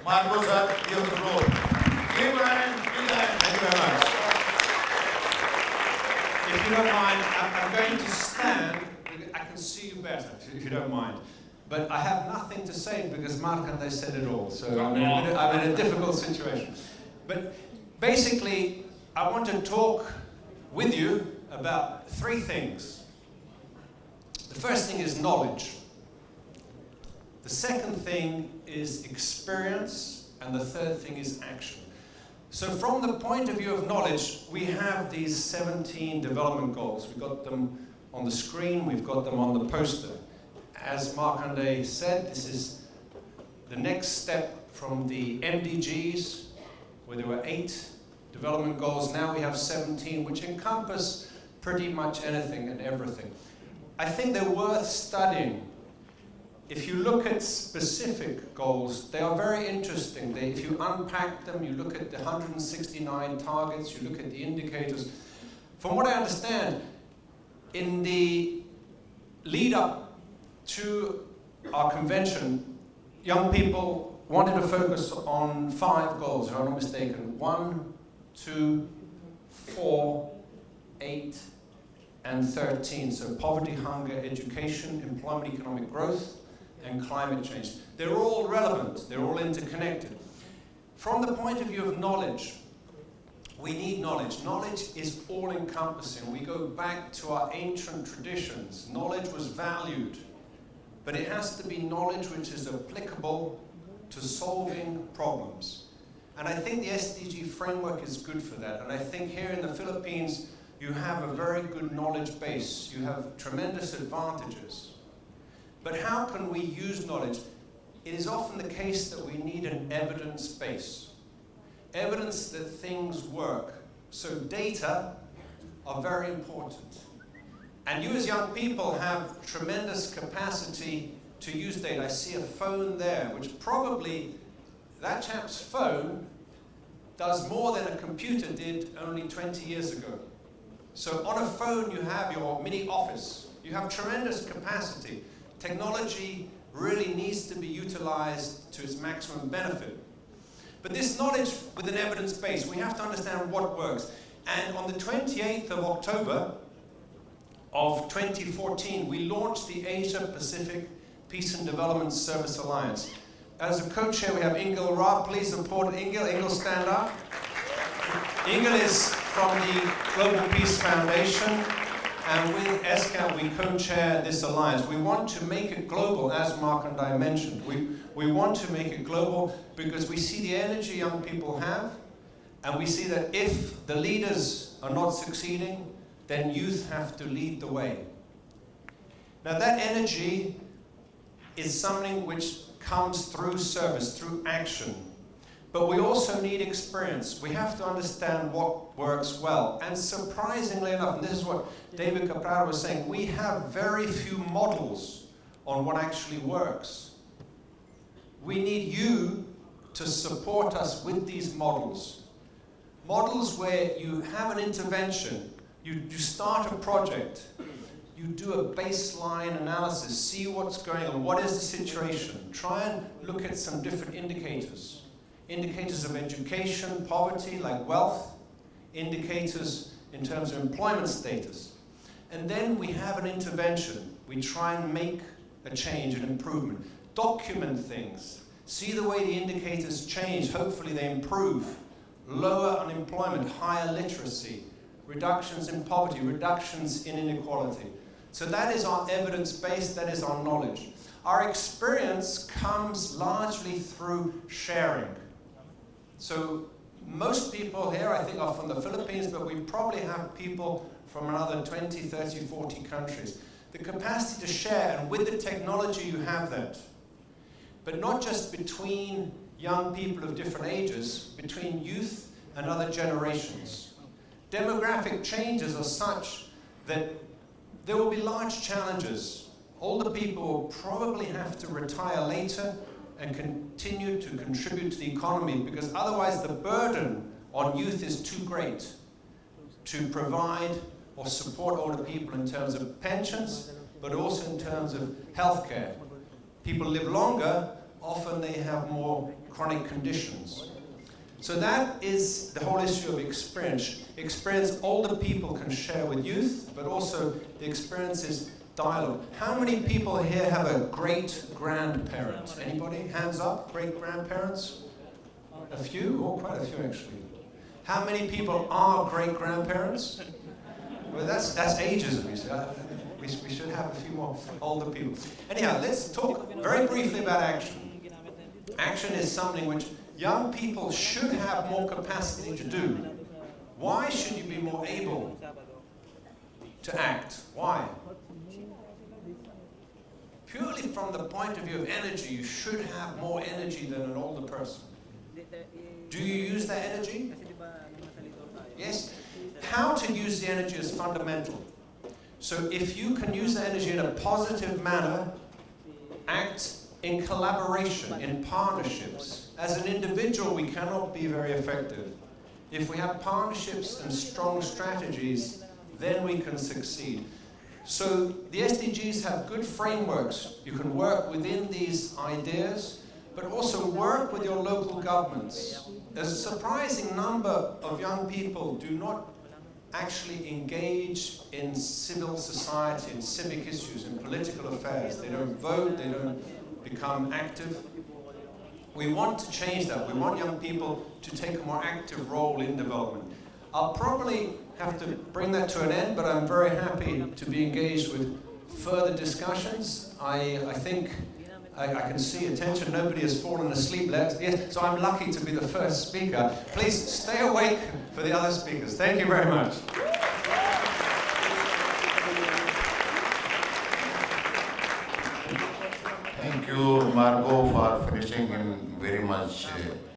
Margot, sir, you have the floor. Give him a hand, give him a hand. Thank you very much. If you don't mind, I'm going to stand. I can see you better, if you don't mind. But I have nothing to say because Markanday said it all. So I'm in a difficult situation. But basically, I want to talk with you about three things. The first thing is knowledge. The second thing is experience. And the third thing is action. So from the point of view of knowledge, we have these 17 development goals. We've got them on the screen, we've got them on the poster. As Markanday said, this is the next step from the MDGs, where there were 8 development goals. Now we have 17, which encompass pretty much anything and everything. I think they're worth studying. If you look at specific goals, they are very interesting. If you unpack them, you look at the 169 targets, you look at the indicators. From what I understand, in the lead up to our convention, young people wanted to focus on 5 goals, if I'm not mistaken. 1, 2, 4, 8, and 13. So poverty, hunger, education, employment, economic growth, and climate change. They're all relevant, they're all interconnected. From the point of view of knowledge, we need knowledge. Knowledge is all-encompassing. We go back to our ancient traditions. Knowledge was valued, but it has to be knowledge which is applicable to solving problems. And I think the SDG framework is good for that. And I think here in the Philippines, you have a very good knowledge base. You have tremendous advantages. But how can we use knowledge? It is often the case that we need an evidence base. Evidence that things work. So data are very important. And you as young people have tremendous capacity to use data. I see a phone there, which probably, that chap's phone does more than a computer did only 20 years ago. So on a phone you have your mini office. You have tremendous capacity. Technology really needs to be utilized to its maximum benefit. But this knowledge with an evidence base, we have to understand what works. And on the 28th of October of 2014, we launched the Asia-Pacific Peace and Development Service Alliance. As a co-chair, we have Ingel Raab. Please support Ingel. Ingel, stand up. Ingel is from the Global Peace Foundation. And with ESCA, we co-chair this alliance. We want to make it global, as Markanday mentioned. We want to make it global because we see the energy young people have, and we see that if the leaders are not succeeding, then youth have to lead the way. Now that energy is something which comes through service, through action. But we also need experience. We have to understand what works well. And surprisingly enough, and this is what David Caprara was saying, we have very few models on what actually works. We need you to support us with these models. Models where you have an intervention, you start a project, you do a baseline analysis, see what's going on, what is the situation, try and look at some different indicators. Indicators of education, poverty, like wealth, indicators in terms of employment status. And then we have an intervention. We try and make a change, an improvement. Document things. See the way the indicators change. Hopefully they improve. Lower unemployment, higher literacy, reductions in poverty, reductions in inequality. So that is our evidence base, that is our knowledge. Our experience comes largely through sharing. So most people here, I think, are from the Philippines, but we probably have people from another 20, 30, 40 countries. The capacity to share, and with the technology you have that. But not just between young people of different ages, between youth and other generations. Demographic changes are such that there will be large challenges. Older people will probably have to retire later and continue to contribute to the economy, because otherwise the burden on youth is too great to provide or support older people in terms of pensions, but also in terms of healthcare. People live longer, often they have more chronic conditions. So that is the whole issue of experience. Experience older people can share with youth, but also the experience is dialogue. How many people here have a great-grandparent? Anybody? Hands up, great-grandparents? A few? Oh, quite a few actually. How many people are great-grandparents? Well, that's ageism, you see. We should have a few more older people. Anyhow, let's talk very briefly about action. Action is something which young people should have more capacity to do. Why should you be more able to act? Why? Purely from the point of view of energy, you should have more energy than an older person. Do you use that energy? Yes? How to use the energy is fundamental. So if you can use the energy in a positive manner, act in collaboration, in partnerships. As an individual, we cannot be very effective. If we have partnerships and strong strategies, then we can succeed. So the SDGs have good frameworks. You can work within these ideas, but also work with your local governments. A surprising number of young people do not actually engage in civil society, in civic issues, in political affairs. They don't vote, they don't become active. We want to change that. We want young people to take a more active role in development. I'll probably have to bring that to an end, but I'm very happy to be engaged with further discussions. I think I can see attention. Nobody has fallen asleep yet. Yes, so I'm lucky to be the first speaker. Please stay awake for the other speakers. Thank you very much. Thank you, Margot, for finishing in very much